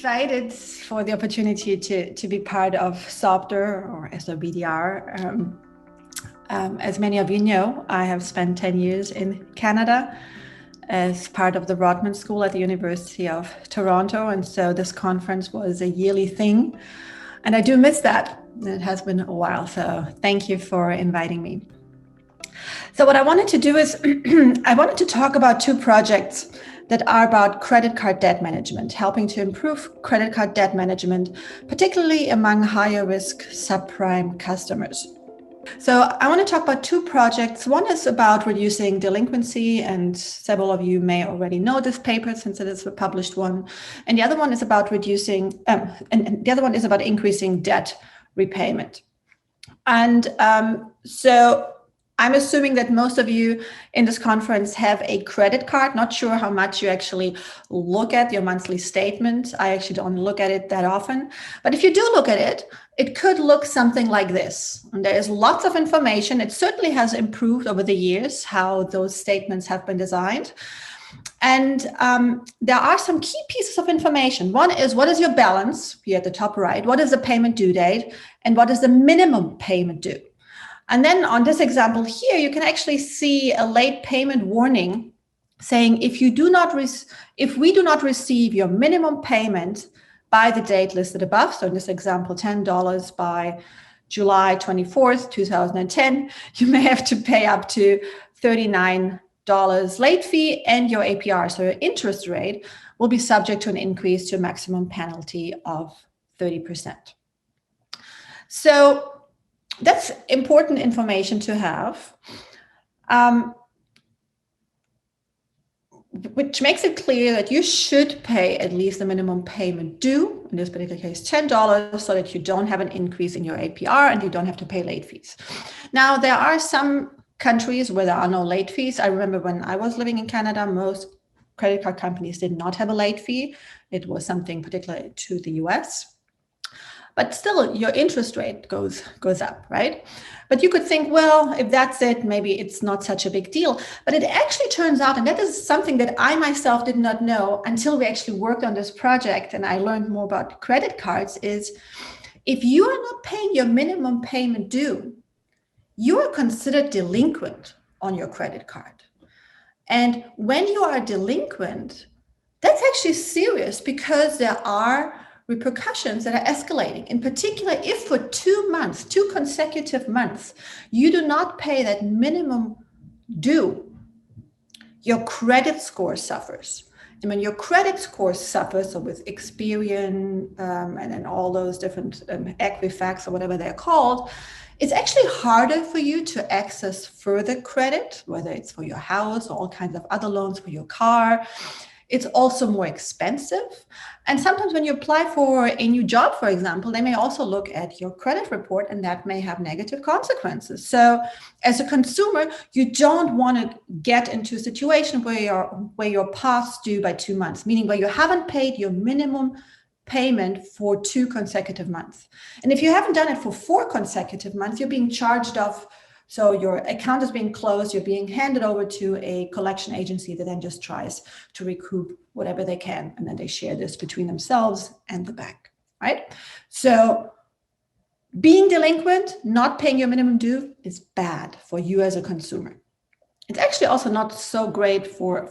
excited for the opportunity to be part of SOBDR or SOBDR. As many of you know, I have spent 10 years in Canada as part of the Rodman School at the University of Toronto. And so this conference was a yearly thing. And I do miss that. It has been a while. So thank you for inviting me. So what I wanted to do is I wanted to talk about two projects that are about credit card debt management, helping to improve credit card debt management, particularly among higher risk subprime customers. So I want to talk about two projects. One is about reducing delinquency, and several of you may already know this paper since it is a published one. And the other one is about increasing debt repayment. And so I'm assuming that most of you in this conference have a credit card. Not sure how much you actually look at your monthly statement. I actually don't look at it that often. But if you do look at it, it could look something like this. And there is lots of information. It certainly has improved over the years how those statements have been designed. And there are some key pieces of information. One is, what is your balance here at the top right? What is the payment due date? And what is the minimum payment due? And then on this example here, you can actually see a late payment warning saying if we do not receive your minimum payment by the date listed above, so in this example, $10 by July 24th, 2010, you may have to pay up to $39 late fee, and your APR, so your interest rate, will be subject to an increase to a maximum penalty of 30%. So that's important information to have, which makes it clear that you should pay at least the minimum payment due, in this particular case, $10, so that you don't have an increase in your APR and you don't have to pay late fees. Now, there are some countries where there are no late fees. I remember when I was living in Canada, most credit card companies did not have a late fee. It was something particular to the US. But still, your interest rate goes up, right? But you could think, well, if that's it, maybe it's not such a big deal. But it actually turns out, and that is something that I myself did not know until we actually worked on this project and I learned more about credit cards, is if you are not paying your minimum payment due, you are considered delinquent on your credit card. And when you are delinquent, that's actually serious because there are repercussions that are escalating. In particular, if for 2 months, 2 consecutive months, you do not pay that minimum due, your credit score suffers. And when your credit score suffers, so with Experian and then all those different Equifax or whatever they're called, it's actually harder for you to access further credit, whether it's for your house or all kinds of other loans for your car. It's also more expensive. And sometimes when you apply for a new job, for example, they may also look at your credit report and that may have negative consequences. So as a consumer, you don't want to get into a situation where you're past due by 2 months, meaning where you haven't paid your minimum payment for 2 consecutive months. And if you haven't done it for 4 consecutive months, you're being charged off. So your account is being closed, you're being handed over to a collection agency that then just tries to recoup whatever they can. And then they share this between themselves and the bank, right? So being delinquent, not paying your minimum due is bad for you as a consumer. It's actually also not so great for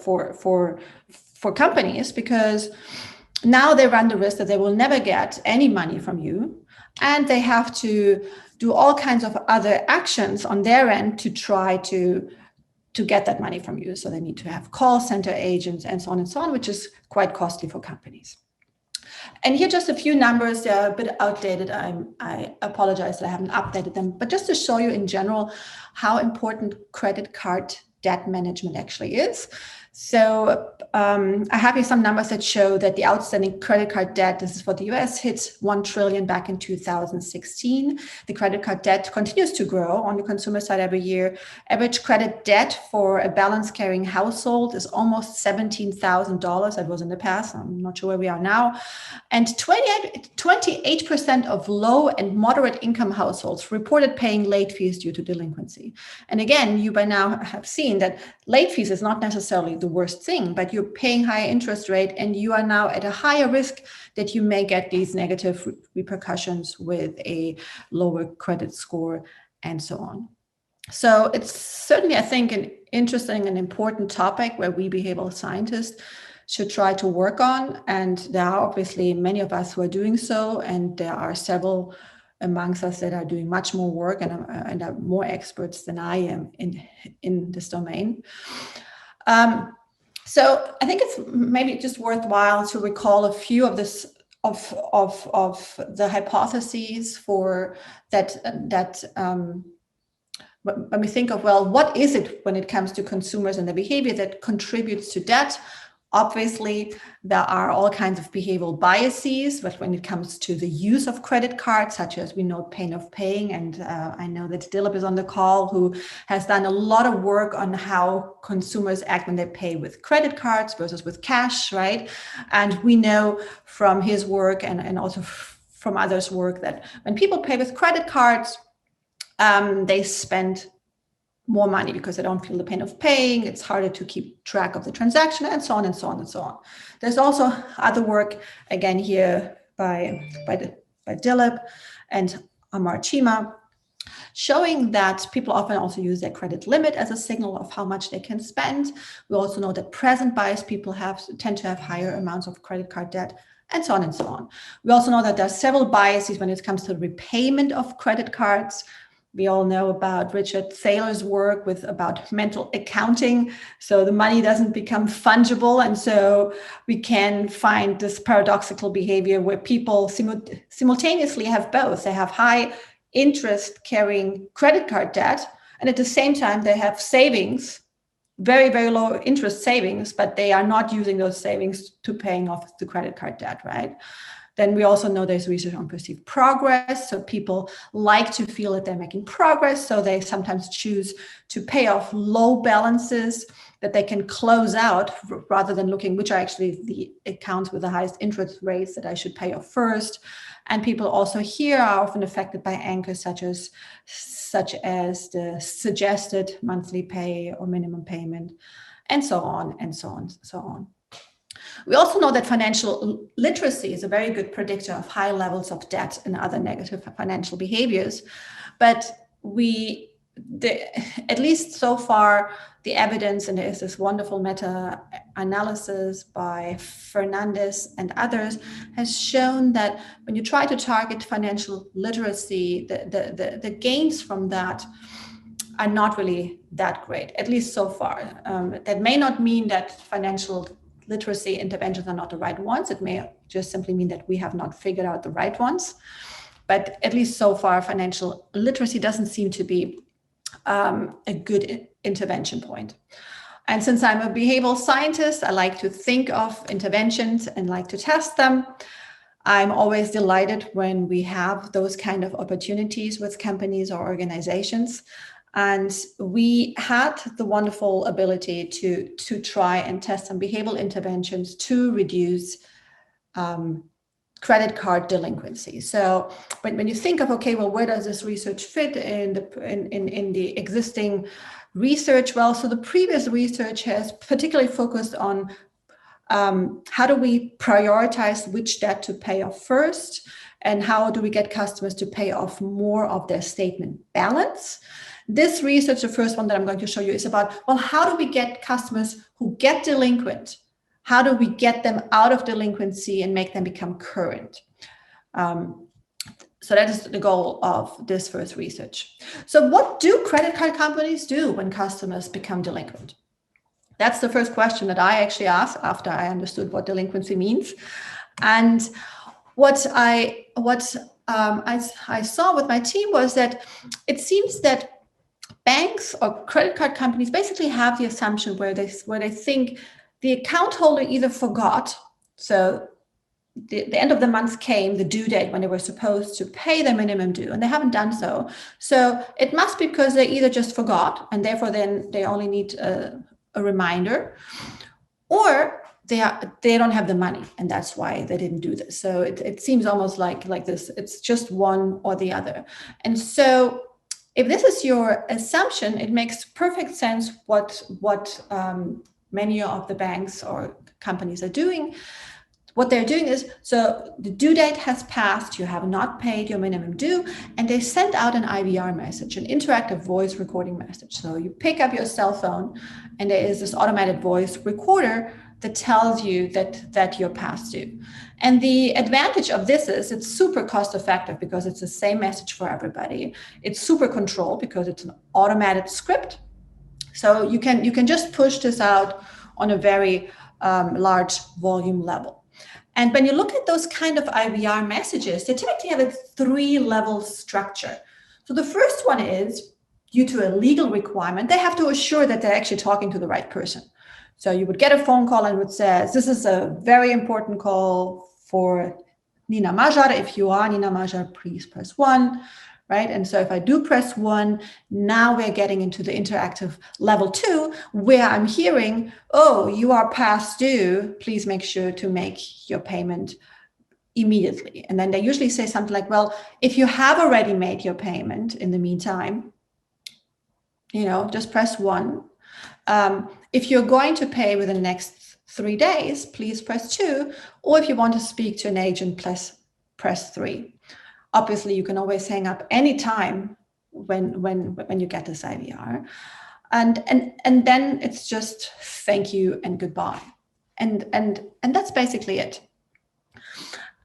companies because now they run the risk that they will never get any money from you, and they have to do all kinds of other actions on their end to try to get that money from you. So they need to have call center agents and so on, which is quite costly for companies. And here just a few numbers. They're a bit outdated. I apologize that I haven't updated them, but just to show you in general how important credit card debt management actually is. So I have here some numbers that show that the outstanding credit card debt, this is for the US, hit $1 trillion back in 2016. The credit card debt continues to grow on the consumer side every year. Average credit debt for a balance carrying household is almost $17,000. That was in the past. I'm not sure where we are now. And 28% of low and moderate income households reported paying late fees due to delinquency. And again, you by now have seen seen that late fees is not necessarily the worst thing, but you're paying higher interest rate and you are now at a higher risk that you may get these negative repercussions with a lower credit score and so on. So it's certainly, I think, an interesting and important topic where we behavioral scientists should try to work on. And there are obviously many of us who are doing so, and there are several amongst us that are doing much more work and are more experts than I am in this domain. So I think it's maybe just worthwhile to recall a few of this of the hypotheses for that. When we think of, well, what is it when it comes to consumers and the behavior that contributes to debt? Obviously, there are all kinds of behavioral biases, but when it comes to the use of credit cards, such as we know pain of paying, and I know that Dilip is on the call, who has done a lot of work on how consumers act when they pay with credit cards versus with cash, right? And we know from his work and also from others' work that when people pay with credit cards, they spend more money because they don't feel the pain of paying. It's harder to keep track of the transaction, and so on and so on and so on. There's also other work, again here by Dilip and Amar Chima, showing that people often also use their credit limit as a signal of how much they can spend. We also know that present bias people tend to have higher amounts of credit card debt, and so on and so on. We also know that there are several biases when it comes to repayment of credit cards. We all know about Richard Thaler's work about mental accounting. So the money doesn't become fungible. And so we can find this paradoxical behavior where people simultaneously have both. They have high interest carrying credit card debt, and at the same time, they have savings, very, very low interest savings, but they are not using those savings to paying off the credit card debt, right? Then we also know there's research on perceived progress. So people like to feel that they're making progress. So they sometimes choose to pay off low balances that they can close out rather than looking which are actually the accounts with the highest interest rates that I should pay off first. And people also here are often affected by anchors such as the suggested monthly pay or minimum payment, and so on and so on, so on. We also know that financial literacy is a very good predictor of high levels of debt and other negative financial behaviors. But at least so far, the evidence, and there is this wonderful meta-analysis by Fernandez and others, has shown that when you try to target financial literacy, the gains from that are not really that great, at least so far. That may not mean that financial literacy interventions are not the right ones. It may just simply mean that we have not figured out the right ones. But at least so far, financial literacy doesn't seem to be a good intervention point. And since I'm a behavioral scientist, I like to think of interventions and like to test them. I'm always delighted when we have those kind of opportunities with companies or organizations. And we had the wonderful ability to try and test some behavioral interventions to reduce credit card delinquency. So when you think of, okay, well, where does this research fit in the existing research? Well, so the previous research has particularly focused on how do we prioritize which debt to pay off first, and how do we get customers to pay off more of their statement balance. This research, the first one that I'm going to show you, is about, well, how do we get customers who get delinquent? How do we get them out of delinquency and make them become current? So that is the goal of this first research. So what do credit card companies do when customers become delinquent? That's the first question that I actually asked after I understood what delinquency means. And what I saw with my team was that it seems that banks or credit card companies basically have the assumption where they think the account holder either forgot, so the end of the month came, the due date when they were supposed to pay their minimum due, and they haven't done so. So it must be because they either just forgot, and therefore then they only need a reminder, or they don't have the money, and that's why they didn't do this. So it seems almost like this. It's just one or the other. And so if this is your assumption, it makes perfect sense what many of the banks or companies are doing. What they're doing is, so the due date has passed, you have not paid your minimum due, and they send out an IVR message, an interactive voice recording message. So you pick up your cell phone and there is this automated voice recorder that tells you that you're past due. And the advantage of this is it's super cost effective because it's the same message for everybody. It's super controlled because it's an automated script. So you can just push this out on a very large volume level. And when you look at those kind of IVR messages, they typically have a 3-level structure. So the first one is, due to a legal requirement, they have to assure that they're actually talking to the right person. So you would get a phone call and it would say, this is a very important call for Nina Mažar. If you are Nina Mažar, please press 1. Right? And so if I do press 1, now we're getting into the interactive level 2, where I'm hearing, oh, you are past due. Please make sure to make your payment immediately. And then they usually say something like, well, if you have already made your payment in the meantime, just press 1. If you're going to pay within the next 3 days, please press 2. Or if you want to speak to an agent, press 3. Obviously, you can always hang up anytime when you get this IVR. And then it's just thank you and goodbye. And that's basically it.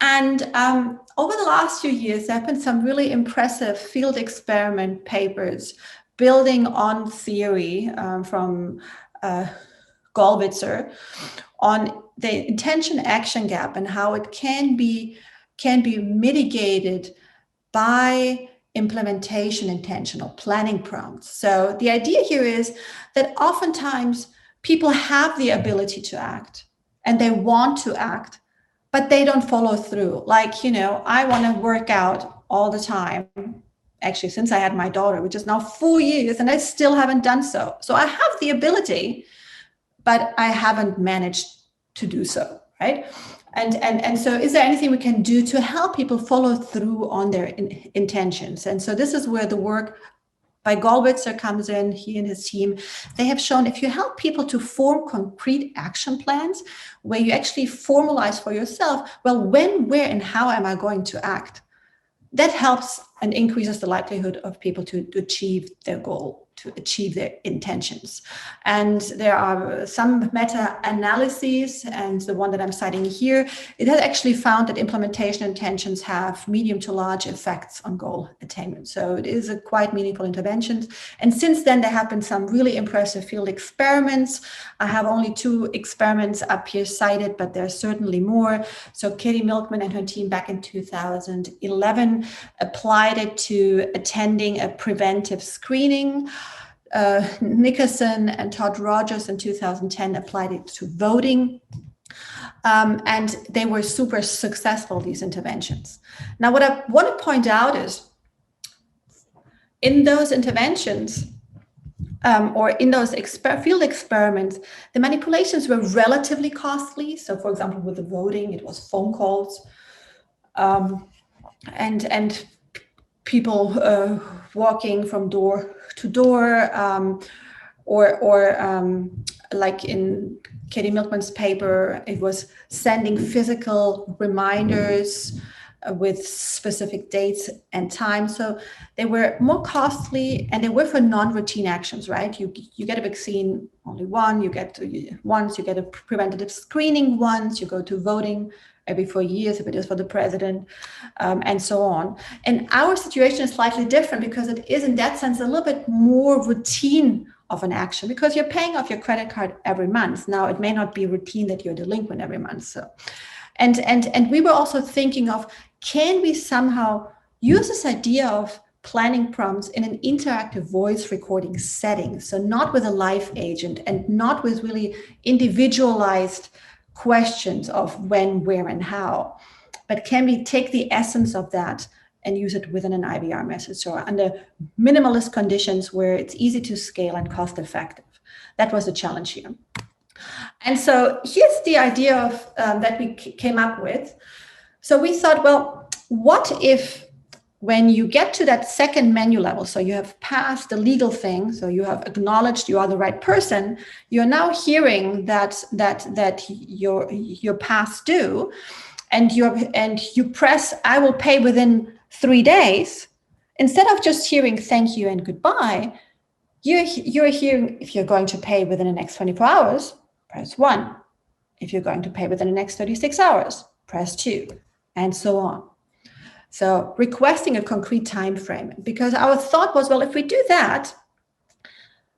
And over the last few years, there have been some really impressive field experiment papers building on theory from Golbitzer on the intention-action gap and how it can be mitigated by implementation intentional planning prompts. So the idea here is that oftentimes people have the ability to act and they want to act, but they don't follow through. Like, I want to work out all the time, actually, since I had my daughter, which is now 4 years, and I still haven't done so. So I have the ability, but I haven't managed to do so, right? And so is there anything we can do to help people follow through on their intentions? And so this is where the work by Golbitzer comes in, he and his team. They have shown if you help people to form concrete action plans where you actually formalize for yourself, well, when, where, and how am I going to act? That helps and increases the likelihood of people to achieve their goal, to achieve their intentions. And there are some meta-analyses, and the one that I'm citing here, it has actually found that implementation intentions have medium to large effects on goal attainment. So it is a quite meaningful intervention. And since then, there have been some really impressive field experiments. I have only 2 experiments up here cited, but there's certainly more. So Katie Milkman and her team back in 2011 applied it to attending a preventive screening. Nickerson and Todd Rogers in 2010 applied it to voting. And they were super successful, these interventions. Now, what I want to point out is in those interventions or in those field experiments, the manipulations were relatively costly. So, for example, with the voting, it was phone calls and people walking from door to door, or like in Katie Milkman's paper, it was sending physical reminders with specific dates and times. So they were more costly, and they were for non-routine actions, right? You get a vaccine only once, you get a preventative screening once, you go to voting every 4 years if it is for the president, and so on. And our situation is slightly different because it is, in that sense, a little bit more routine of an action because you're paying off your credit card every month. Now, it may not be routine that you're delinquent every month. So, and we were also thinking of, can we somehow use this idea of planning prompts in an interactive voice recording setting? So not with a live agent and not with really individualized questions of when, where, and how, but can we take the essence of that and use it within an IVR message or under minimalist conditions where it's easy to scale and cost effective? That was the challenge here. And so here's the idea of that we came up with. So we thought, well, what if when you get to that second menu level, so you have passed the legal thing, so you have acknowledged you are the right person, you're now hearing that you're past due, and you press I will pay within 3 days. Instead of just hearing thank you and goodbye, you're hearing, if you're going to pay within the next 24 hours, press 1. If you're going to pay within the next 36 hours, press 2, and so on. So requesting a concrete time frame, because our thought was, well, if we do that,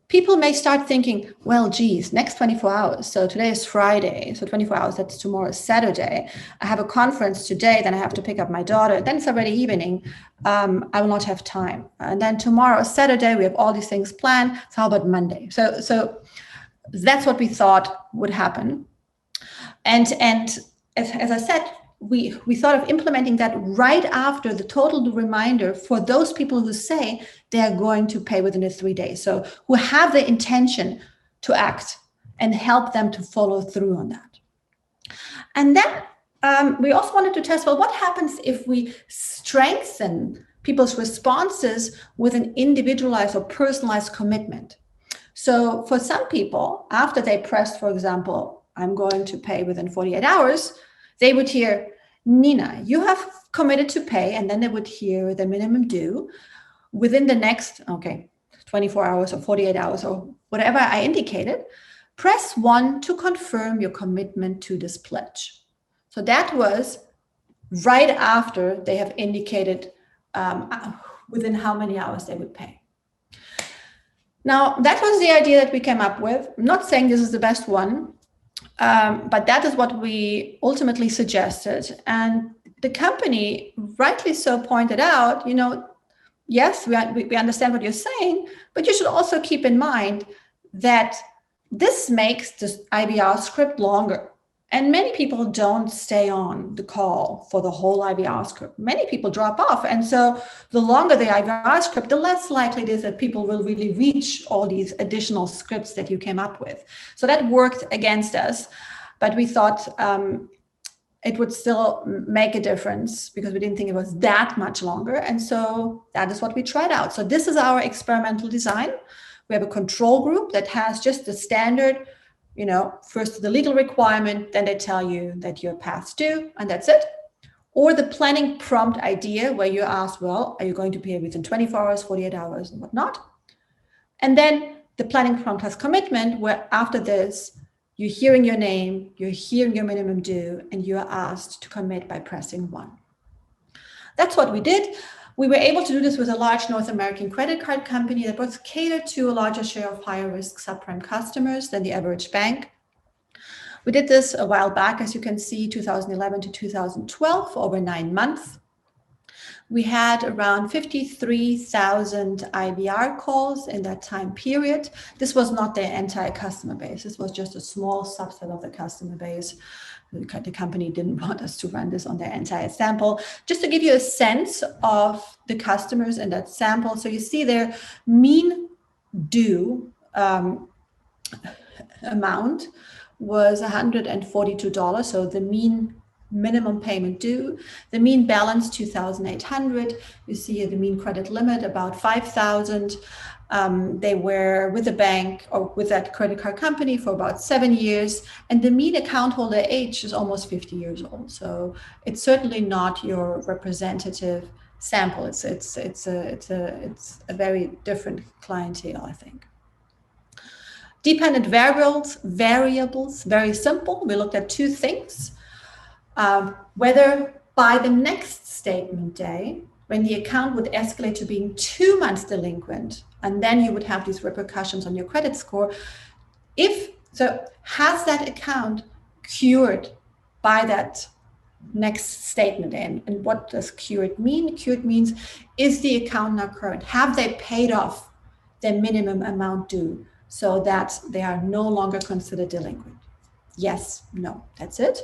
people may start thinking, well, geez, next 24 hours. So today is Friday. So 24 hours, that's tomorrow is Saturday. I have a conference today, then I have to pick up my daughter. Then it's already evening. I will not have time. And then tomorrow is Saturday. We have all these things planned. So how about Monday? So that's what we thought would happen. And as I said, we thought of implementing that right after the total reminder for those people who say they are going to pay within the 3 days. So who have the intention to act, and help them to follow through on that. And then we also wanted to test, well, what happens if we strengthen people's responses with an individualized or personalized commitment? So for some people, after they pressed, for example, I'm going to pay within 48 hours, they would hear, Nina, you have committed to pay, and then they would hear the minimum due within the next, 24 hours or 48 hours or whatever I indicated. Press 1 to confirm your commitment to this pledge. So that was right after they have indicated within how many hours they would pay. Now, that was the idea that we came up with. I'm not saying this is the best one, but that is what we ultimately suggested. And the company rightly so pointed out, yes, we understand what you're saying, but you should also keep in mind that this makes this IVR script longer. And many people don't stay on the call for the whole IVR script. Many people drop off. And so the longer the IVR script, the less likely it is that people will really reach all these additional scripts that you came up with. So that worked against us. But we thought it would still make a difference because we didn't think it was that much longer. And so that is what we tried out. So this is our experimental design. We have a control group that has just the standard, first the legal requirement, then they tell you that you're past due, and that's it. Or the planning prompt idea where you ask, well, are you going to pay within 24 hours, 48 hours, and whatnot? And then the planning prompt has commitment, where after this, you're hearing your name, you're hearing your minimum due, and you are asked to commit by pressing 1. That's what we did. We were able to do this with a large North American credit card company that was catered to a larger share of higher risk subprime customers than the average bank. We did this a while back, as you can see, 2011 to 2012, over 9 months. We had around 53,000 IVR calls in that time period. This was not their entire customer base. This was just a small subset of the customer base. The company didn't want us to run this on their entire sample. Just to give you a sense of the customers in that sample. So you see their mean due amount was $142. So the mean minimum payment due, the mean balance 2,800. You see the mean credit limit about 5,000. They were with the bank or with that credit card company for about 7 years, and the mean account holder age is almost 50 years old. So it's certainly not your representative sample. It's a very different clientele, I think. Dependent variables, very simple. We looked at 2 things. Whether by the next statement day, when the account would escalate to being 2 months delinquent, and then you would have these repercussions on your credit score. Has that account cured by that next statement day? And what does cured mean? Cured means, is the account now current? Have they paid off their minimum amount due so that they are no longer considered delinquent? Yes, no, that's it.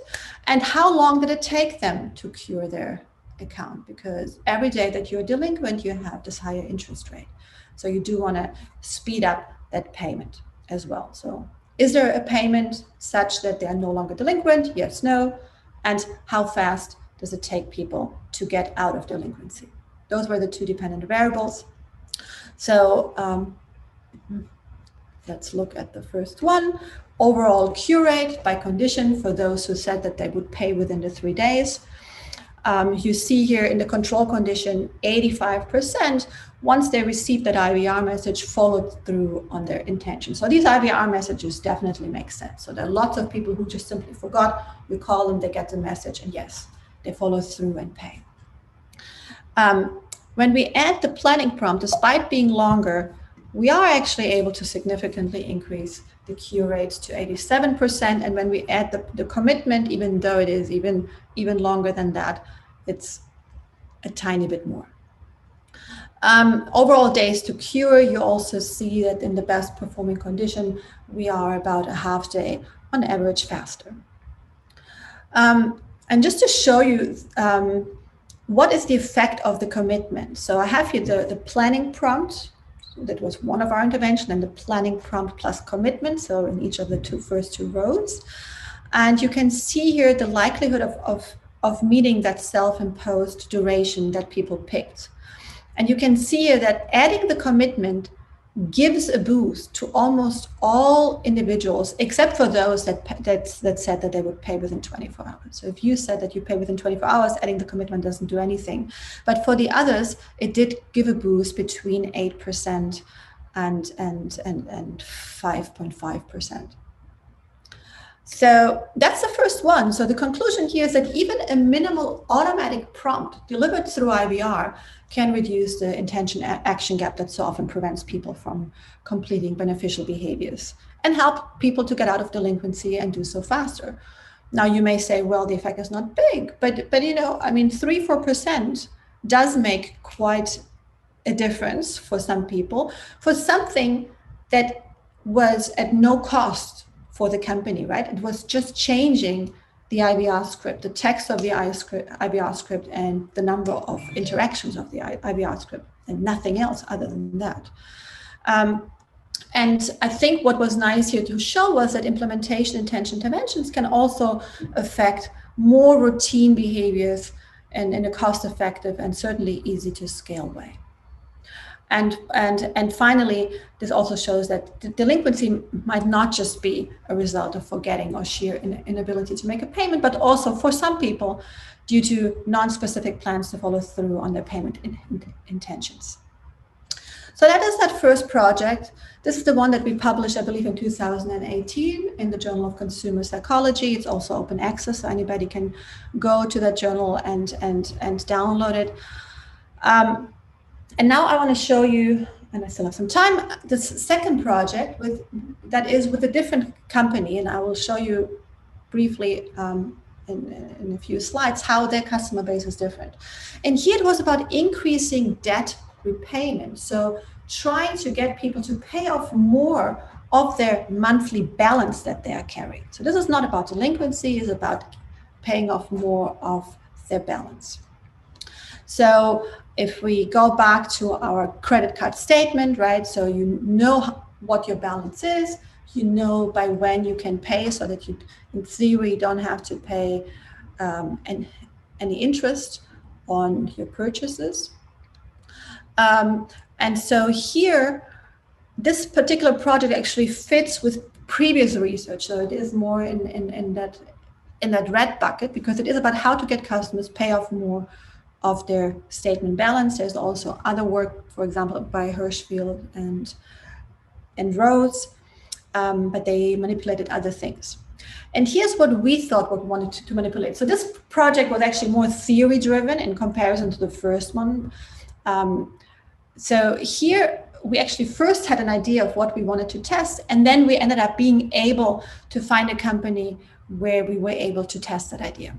And how long did it take them to cure their account? Because every day that you're delinquent, you have this higher interest rate. So you do want to speed up that payment as well. So is there a payment such that they are no longer delinquent? Yes, no. And how fast does it take people to get out of delinquency? Those were the two dependent variables. So let's look at the first one. Overall cure rate by condition for those who said that they would pay within the 3 days. You see here in the control condition, 85%, once they received that IVR message, followed through on their intention. So these IVR messages definitely make sense. So there are lots of people who just simply forgot. You call them, they get the message, and yes, they follow through and pay. When we add the planning prompt, despite being longer, we are actually able to significantly increase the cure rates to 87%. And when we add the commitment, even though it is even longer than that, it's a tiny bit more. Overall days to cure, you also see that in the best performing condition, we are about a half day on average faster. And just to show you what is the effect of the commitment. So I have here the planning prompt. So that was one of our interventions, and the planning prompt plus commitment. So in each of the first two rows. And you can see here the likelihood of meeting that self-imposed duration that people picked. And you can see here that adding the commitment gives a boost to almost all individuals, except for those that said that they would pay within 24 hours. So if you said that you pay within 24 hours, adding the commitment doesn't do anything. But for the others, it did give a boost between 8% and 5.5%. So that's the first one. So the conclusion here is that even a minimal automatic prompt delivered through IVR can reduce the intention action gap that so often prevents people from completing beneficial behaviors and help people to get out of delinquency and do so faster. Now you may say, well, the effect is not big, but you know, I mean, 3-4% does make quite a difference for some people for something that was at no cost for the company, right? It was just changing the IVR script, the text of the IVR script, and the number of interactions of the IVR script, and nothing else other than that. And I think what was nice here to show was that implementation intention interventions can also affect more routine behaviors and in a cost-effective and certainly easy to scale way. And finally, this also shows that the delinquency might not just be a result of forgetting or sheer inability to make a payment, but also for some people due to non-specific plans to follow through on their payment intentions. So that is that first project. This is the one that we published, I believe, in 2018 in the Journal of Consumer Psychology. It's also open access, so anybody can go to that journal and download it. And now I want to show you, and I still have some time, this second project that is with a different company, and I will show you briefly in a few slides how their customer base is different. And here it was about increasing debt repayment, so trying to get people to pay off more of their monthly balance that they are carrying. So this is not about delinquency, it's about paying off more of their balance. So if we go back to our credit card statement, right? So you know what your balance is, you know by when you can pay, so that you, in theory, don't have to pay any interest on your purchases. And so here, this particular project actually fits with previous research. So it is more in that red bucket, because it is about how to get customers pay off more of their statement balance. There's also other work, for example, by Hirschfield and Rose, but they manipulated other things. And here's what we thought we wanted to manipulate. So this project was actually more theory-driven in comparison to the first one. So here we actually first had an idea of what we wanted to test, and then we ended up being able to find a company where we were able to test that idea.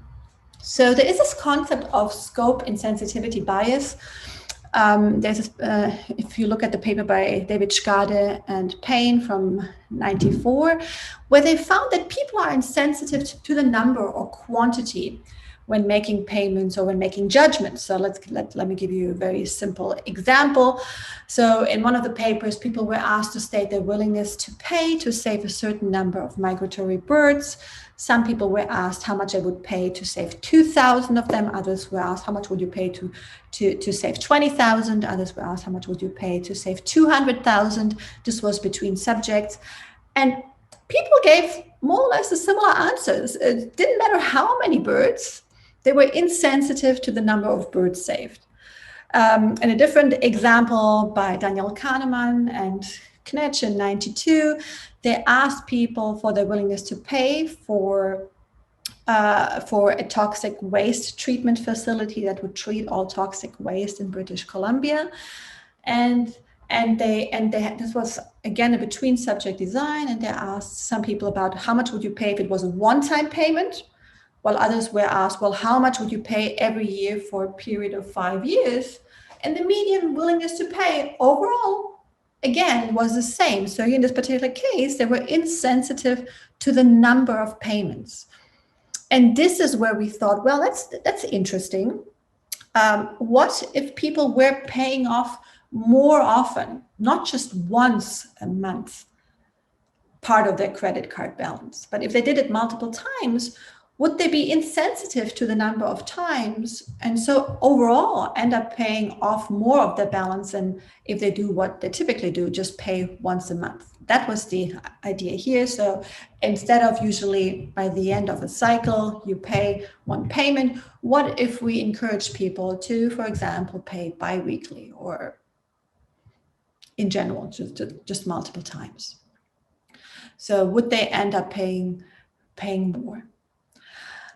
So there is this concept of scope insensitivity bias. If you look at the paper by David Schade and Payne from '94, where they found that people are insensitive to the number or quantity when making payments or when making judgments. So let me give you a very simple example. So in one of the papers, people were asked to state their willingness to pay to save a certain number of migratory birds. Some people were asked how much they would pay to save 2,000 of them. Others were asked how much would you pay to save 20,000. Others were asked how much would you pay to save 200,000. This was between subjects. And people gave more or less the similar answers. It didn't matter how many birds. They were insensitive to the number of birds saved. And a different example by Daniel Kahneman and Knetsch in 92, they asked people for their willingness to pay for a toxic waste treatment facility that would treat all toxic waste in British Columbia. And this was again a between subject design, and they asked some people about how much would you pay if it was a one-time payment, while others were asked, well, how much would you pay every year for a period of 5 years? And the median willingness to pay overall, again, was the same. So in this particular case, they were insensitive to the number of payments. And this is where we thought, well, that's interesting. What if people were paying off more often, not just once a month, part of their credit card balance, but if they did it multiple times, would they be insensitive to the number of times, and so overall end up paying off more of their balance than if they do what they typically do, just pay once a month? That was the idea here. So instead of usually by the end of a cycle, you pay one payment, what if we encourage people to, for example, pay bi-weekly or in general, just multiple times? So would they end up paying more?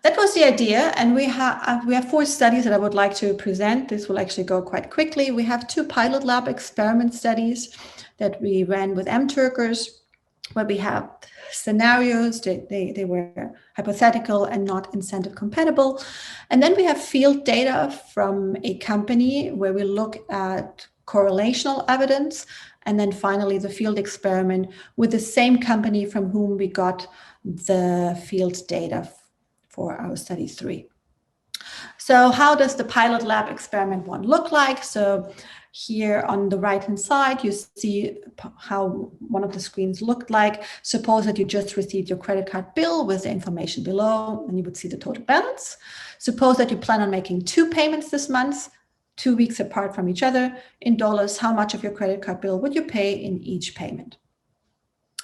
That was the idea, and we have 4 studies that I would like to present. This will actually go quite quickly. We have 2 pilot lab experiment studies that we ran with mTurkers, where we have scenarios. They were hypothetical and not incentive compatible. And then we have field data from a company where we look at correlational evidence. And then finally, the field experiment with the same company from whom we got the field data for our study 3. So how does the pilot lab experiment 1 look like? So here on the right-hand side, you see how one of the screens looked like. Suppose that you just received your credit card bill with the information below, and you would see the total balance. Suppose that you plan on making 2 payments this month, 2 weeks apart from each other. In dollars, how much of your credit card bill would you pay in each payment?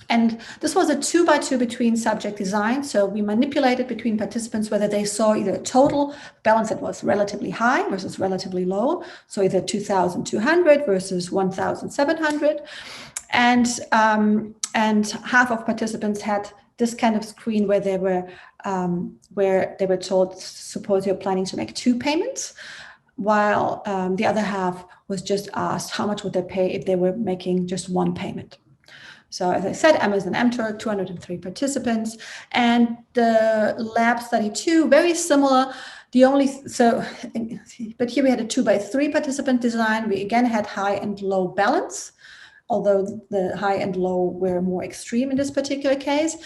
And this was a 2-by-2 between subject design. So we manipulated between participants whether they saw either a total balance that was relatively high versus relatively low. So either 2,200 versus 1,700. And half of participants had this kind of screen where they were told, suppose you're planning to make 2 payments, while the other half was just asked how much would they pay if they were making just 1 payment. So as I said, Amazon mTurk, 203 participants, and the lab study 2, very similar. But here we had a 2-by-3 participant design. We again had high and low balance, although the high and low were more extreme in this particular case.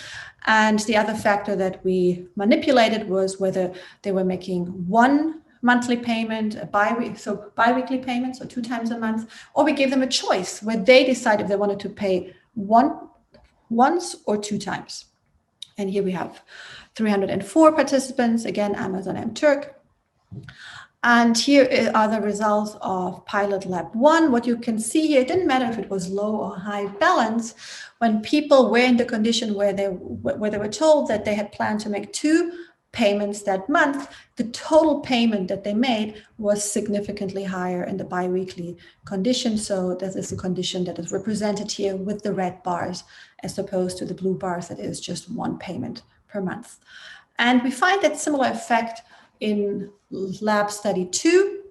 And the other factor that we manipulated was whether they were making 1 monthly payment, bi-weekly payments, so 2 times a month, or we gave them a choice where they decide if they wanted to pay once or 2 times. And here we have 304 participants, again, Amazon mTurk. And here are the results of pilot lab 1. What you can see here, it didn't matter if it was low or high balance. When people were in the condition where they were told that they had planned to make 2 payments that month, the total payment that they made was significantly higher in the biweekly condition. So this is the condition that is represented here with the red bars, as opposed to the blue bars that is just 1 payment per month. And we find that similar effect in lab study 2.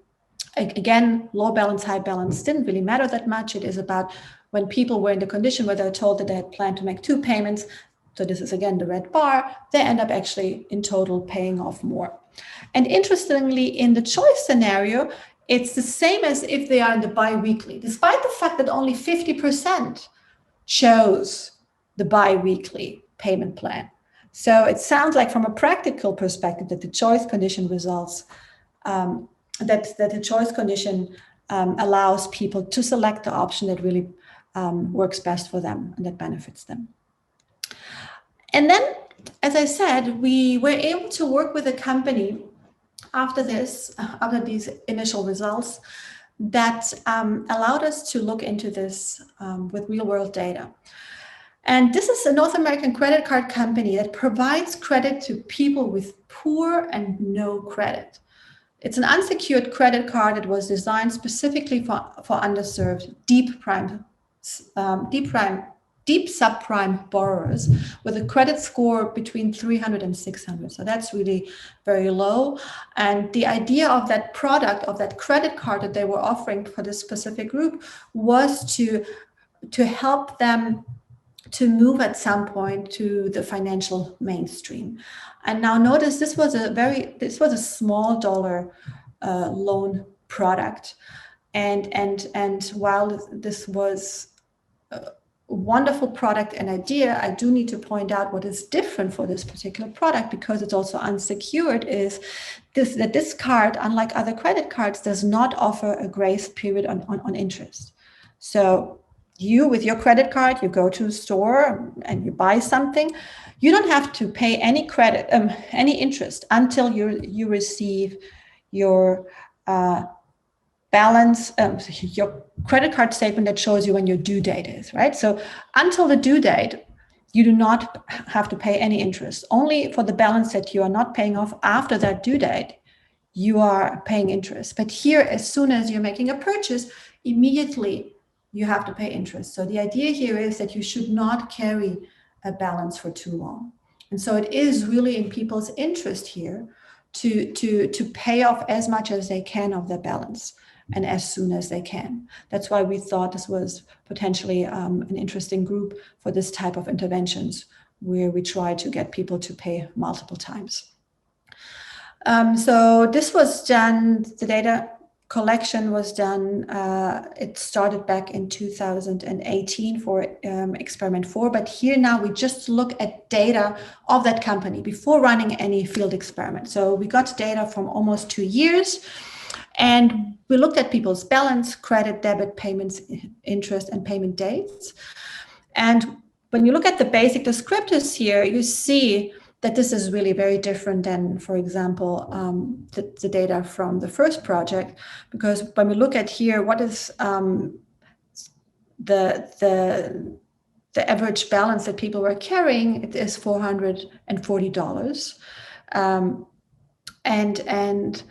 Again, low balance, high balance didn't really matter that much. It is about when people were in the condition where they were told that they had planned to make 2 payments. So this is again the red bar, they end up actually in total paying off more. And interestingly, in the choice scenario, it's the same as if they are in the bi-weekly, despite the fact that only 50% chose the bi-weekly payment plan. So it sounds like from a practical perspective that the choice condition results, that the choice condition allows people to select the option that really works best for them and that benefits them. And then, as I said, we were able to work with a company after these initial results that allowed us to look into this with real world data. And this is a North American credit card company that provides credit to people with poor and no credit. It's an unsecured credit card that was designed specifically for underserved, deep subprime borrowers with a credit score between 300 and 600. So that's really very low. And the idea of that product, of that credit card that they were offering for this specific group, was to help them to move at some point to the financial mainstream. And now notice this was a small dollar loan product. And while this was a wonderful product and idea, I do need to point out what is different for this particular product, because it's also unsecured, is that this card, unlike other credit cards, does not offer a grace period on interest. So you, with your credit card, you go to a store and you buy something, you don't have to pay any credit, any interest until you receive your balance, your credit card statement that shows you when your due date is, right? So until the due date, you do not have to pay any interest. Only for the balance that you are not paying off after that due date, you are paying interest. But here, as soon as you're making a purchase, immediately you have to pay interest. So the idea here is that you should not carry a balance for too long. And so it is really in people's interest here to pay off as much as they can of their balance and as soon as they can. That's why we thought this was potentially an interesting group for this type of interventions, where we try to get people to pay multiple times. So this was done, the data collection was done, it started back in 2018 for experiment 4, but here now we just look at data of that company before running any field experiment. So we got data from almost 2 years, and we looked at people's balance, credit, debit, payments, interest, and payment dates. And when you look at the basic descriptors here, you see that this is really very different than, for example, the data from the first project, because when we look at here, what is the average balance that people were carrying, it is $440, and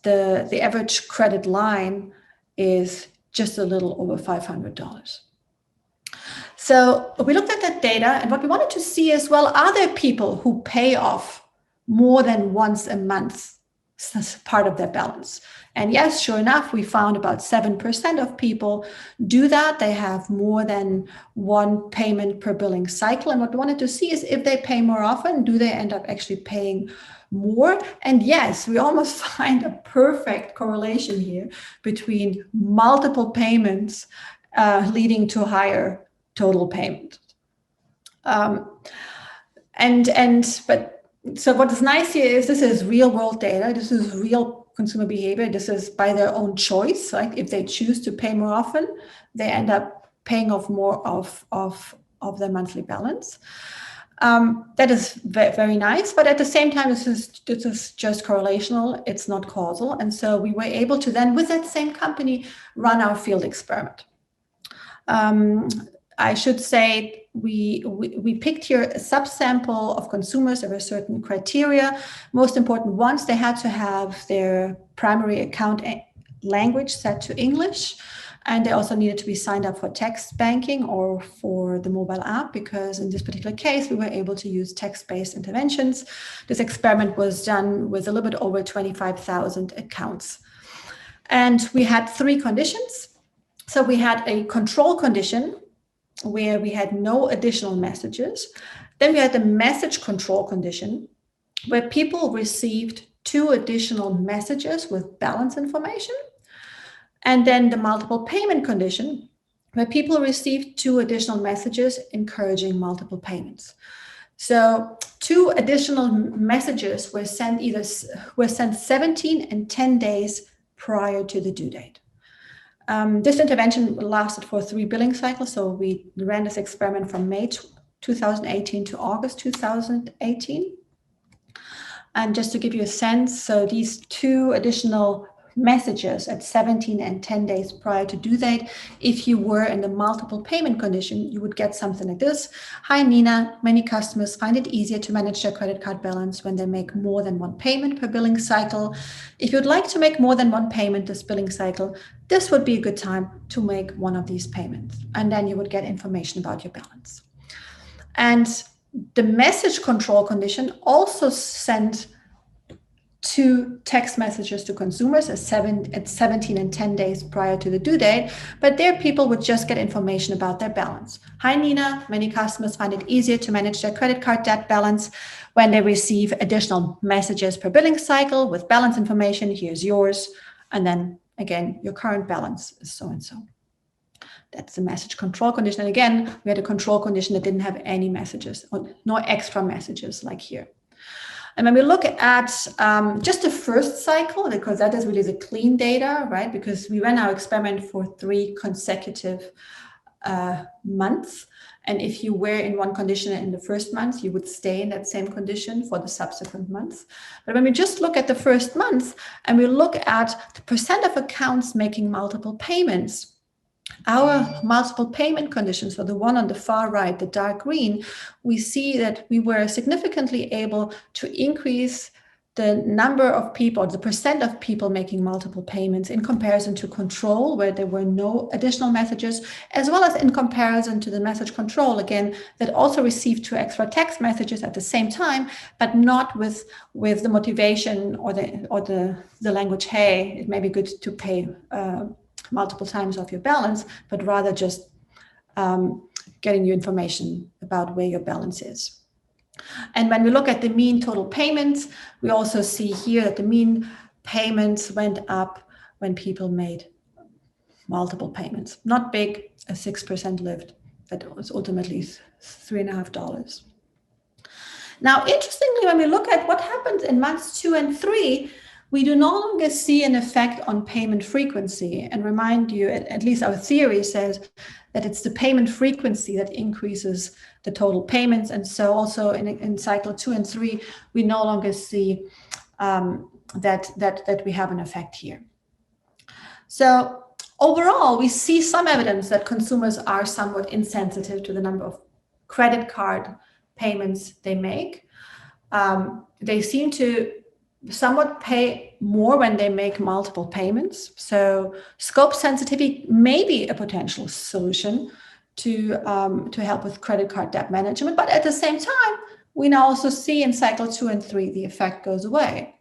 the average credit line is just a little over $500. So we looked at that data, and what we wanted to see as well, are there people who pay off more than once a month as part of their balance? And yes, sure enough, we found about 7% of people do that. They have more than one payment per billing cycle. And what we wanted to see is if they pay more often, do they end up actually paying more? And yes, we almost find a perfect correlation here between multiple payments leading to higher total payment. So what is nice here is this is real world data. This is real consumer behavior. This is by their own choice. Like if they choose to pay more often, they end up paying off more of their monthly balance. That is very nice, but at the same time, this is just correlational. It's not causal. And so we were able to then, with that same company, run our field experiment. I should say we picked here a subsample of consumers. There were certain criteria. Most important ones, they had to have their primary account language set to English, and they also needed to be signed up for text banking or for the mobile app, because in this particular case, we were able to use text-based interventions. This experiment was done with a little bit over 25,000 accounts. And we had 3 conditions. So we had a control condition where we had no additional messages. Then we had the message control condition where people received 2 additional messages with balance information. And then the multiple payment condition, where people received 2 additional messages encouraging multiple payments. So 2 additional messages were sent 17 and 10 days prior to the due date. This intervention lasted for 3 billing cycles. So we ran this experiment from May 2018 to August 2018. And just to give you a sense, so these 2 additional messages at 17 and 10 days prior to due date, if you were in the multiple payment condition, you would get something like this. Hi, Nina. Many customers find it easier to manage their credit card balance when they make more than 1 payment per billing cycle. If you'd like to make more than 1 payment this billing cycle, this would be a good time to make one of these payments. And then you would get information about your balance. And the message control condition also sent 2 text messages to consumers at 17 and 10 days prior to the due date, but there people would just get information about their balance. Hi, Nina. Many customers find it easier to manage their credit card debt balance when they receive additional messages per billing cycle with balance information. Here's yours. And then again, your current balance is so-and-so. That's the message control condition. And again, we had a control condition that didn't have any messages or no extra messages like here. And when we look at just the first cycle, because that is really the clean data, right? Because we ran our experiment for 3 consecutive months. And if you were in one condition in the first month, you would stay in that same condition for the subsequent months. But when we just look at the first month and we look at the percent of accounts making multiple payments, our multiple payment conditions, so the one on the far right, the dark green, we see that we were significantly able to increase the number of people, the percent of people making multiple payments in comparison to control, where there were no additional messages, as well as in comparison to the message control, again, that also received 2 extra text messages at the same time, but not with the motivation or the language, hey, it may be good to pay multiple times of your balance, but rather just getting you information about where your balance is. And when we look at the mean total payments, we also see here that the mean payments went up when people made multiple payments. Not big, a 6% lift. That was ultimately $3.50. Now, interestingly, when we look at what happens in months 2 and 3, we do no longer see an effect on payment frequency. And remind you, at least our theory says that it's the payment frequency that increases the total payments. And so also in cycle 2 and 3, we no longer see that we have an effect here. So overall, we see some evidence that consumers are somewhat insensitive to the number of credit card payments they make. They seem to somewhat pay more when they make multiple payments. So scope sensitivity may be a potential solution to help with credit card debt management. But at the same time, we now also see in cycle 2 and 3, the effect goes away.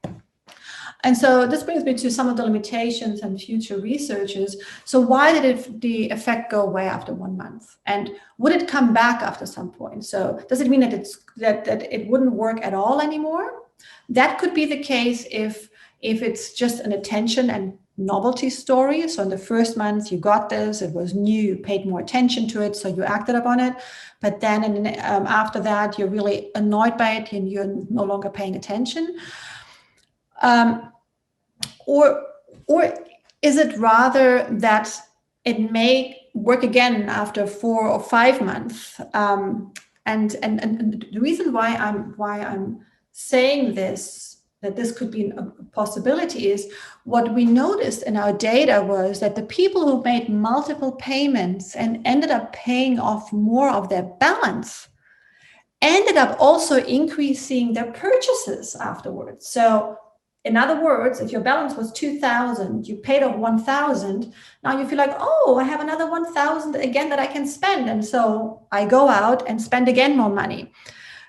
And so this brings me to some of the limitations and future researches. So why did the effect go away after 1 month? And would it come back after some point? So does it mean that it wouldn't work at all anymore? That could be the case if it's just an attention and novelty story. So in the first month, you got this, it was new, you paid more attention to it, so you acted upon it. But then after that, you're really annoyed by it and you're no longer paying attention. Or is it rather that it may work again after 4 or 5 months? And the reason why I'm saying this, that this could be a possibility, is what we noticed in our data was that the people who made multiple payments and ended up paying off more of their balance ended up also increasing their purchases afterwards. So in other words, if your balance was 2,000, you paid off 1,000. Now you feel like, oh, I have another 1,000 again that I can spend. And so I go out and spend again more money.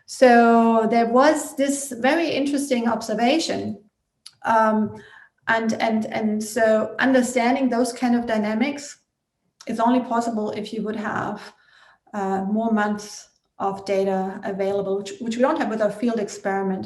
So there was this very interesting observation. And so understanding those kind of dynamics is only possible if you would have more months of data available, which we don't have with our field experiment,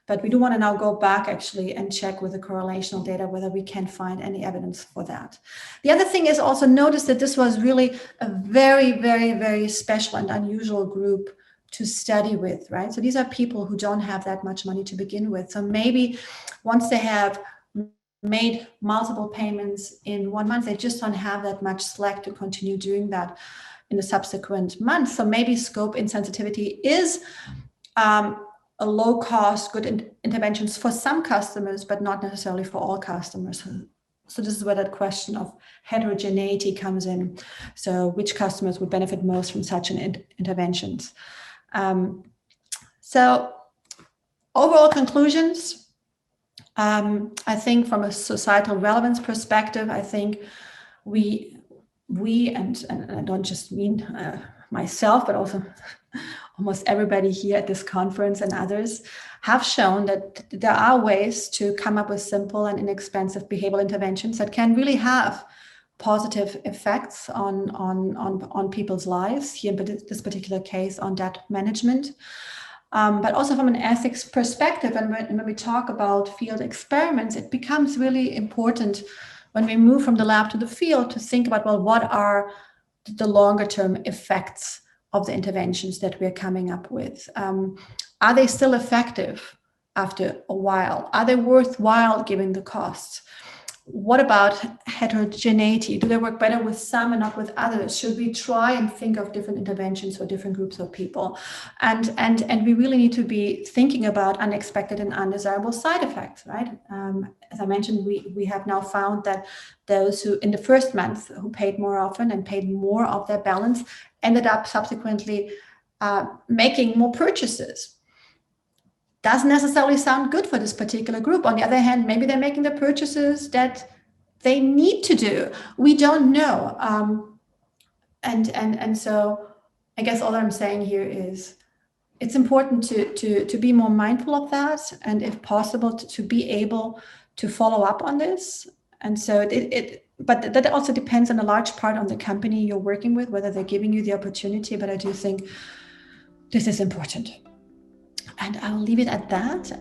but we do want to now go back actually and check with the correlational data whether we can find any evidence for that. The other thing is also notice that this was really a very, very, very special and unusual group to study with, right? So these are people who don't have that much money to begin with. So maybe once they have made multiple payments in 1 month, they just don't have that much slack to continue doing that in the subsequent months. So maybe scope insensitivity is a low cost, good interventions for some customers, but not necessarily for all customers. So this is where that question of heterogeneity comes in. So which customers would benefit most from such an interventions? So overall conclusions, I think from a societal relevance perspective, I think we and I don't just mean myself, but also almost everybody here at this conference and others have shown that there are ways to come up with simple and inexpensive behavioral interventions that can really have positive effects on people's lives, here in this particular case on debt management. But also from an ethics perspective, and when we talk about field experiments, it becomes really important when we move from the lab to the field to think about, well, what are the longer term effects of the interventions that we're coming up with? Are they still effective after a while? Are they worthwhile given the costs? What about heterogeneity? Do they work better with some and not with others? Should we try and think of different interventions for different groups of people? And we really need to be thinking about unexpected and undesirable side effects, right? As I mentioned, we have now found that those who in the first month who paid more often and paid more of their balance ended up subsequently making more purchases. Doesn't necessarily sound good for this particular group. On the other hand, maybe they're making the purchases that they need to do. We don't know. And so I guess all I'm saying here is it's important to be more mindful of that, and if possible to be able to follow up on this. And so but that also depends on a large part on the company you're working with, whether they're giving you the opportunity. But I do think this is important. And I'll leave it at that.